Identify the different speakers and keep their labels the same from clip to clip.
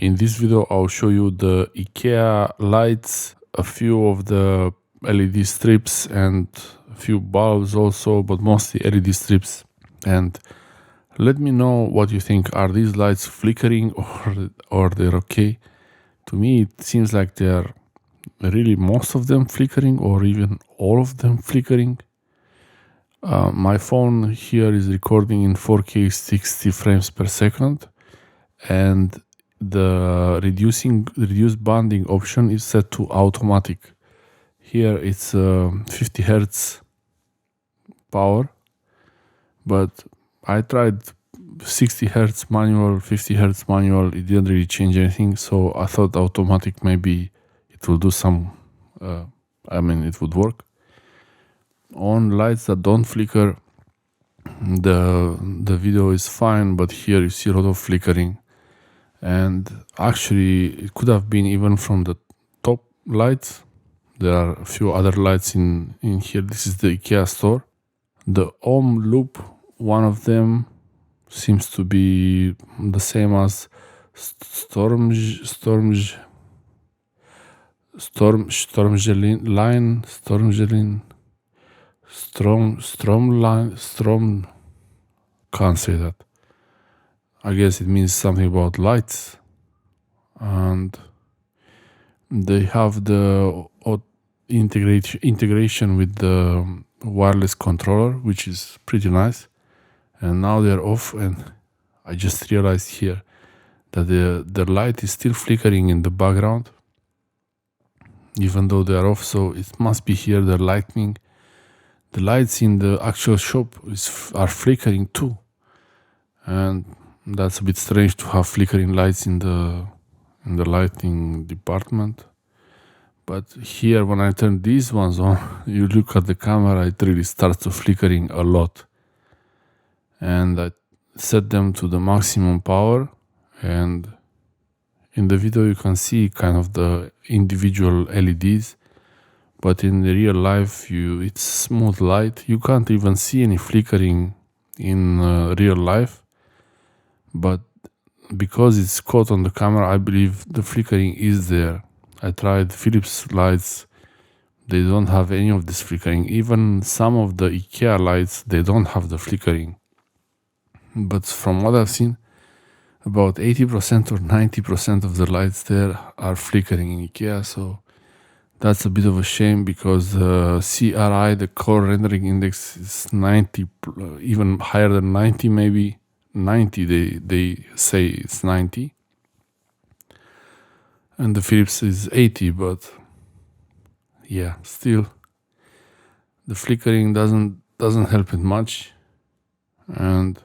Speaker 1: In this video, I'll show you the IKEA lights, a few of the LED strips and a few bulbs also, but mostly LED strips. And let me know what you think. Are these lights flickering or they're okay? To me, it seems like they're really most of them flickering or even all of them flickering. My phone here is recording in 4K 60 frames per second, and the reduced banding option is set to automatic. Here it's 50 Hertz power, but I tried 60 Hertz manual, 50 Hertz manual. It didn't really change anything, so I thought automatic maybe it will do some. It would work. On lights that don't flicker, the video is fine, but here you see a lot of flickering. And actually, it could have been even from the top lights. There are a few other lights in here. This is the IKEA store. The ohm loop, one of them seems to be the same as Stormgelin can't say that. I guess it means something about lights. And they have the integration with the wireless controller, which is pretty nice. And now they're off, and I just realized here that the light is still flickering in the background, even though they're off. So it must be here the lightning. The lights in the actual shop are flickering too, and that's a bit strange to have flickering lights in the lighting department. But here, when I turn these ones on, you look at the camera, it really starts to flickering a lot. And I set them to the maximum power, and in the video you can see kind of the individual LEDs, but in the real life it's smooth light. You can't even see any flickering in real life, but because it's caught on the camera, I believe the flickering is there. I tried Philips lights, they don't have any of this flickering. Even some of the IKEA lights, they don't have the flickering. But from what I've seen, about 80% or 90% of the lights there are flickering in IKEA. So that's a bit of a shame, because CRI, the core rendering index, is 90, even higher than 90, maybe 90. They say it's 90. And the Philips is 80, but yeah, still the flickering doesn't help it much. And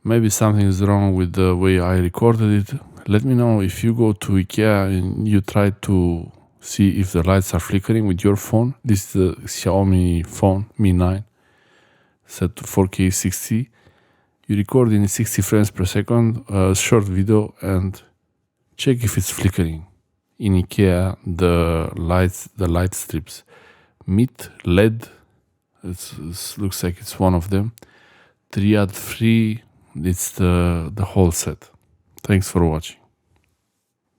Speaker 1: maybe something is wrong with the way I recorded it. Let me know if you go to IKEA and you try to see if the lights are flickering with your phone. This is the Xiaomi phone Mi 9 set to 4K 60. You record in 60 frames per second, a short video, and check if it's flickering. In IKEA, the light strips, LED, it looks like it's one of them. Triad free, it's the whole set. Thanks for watching.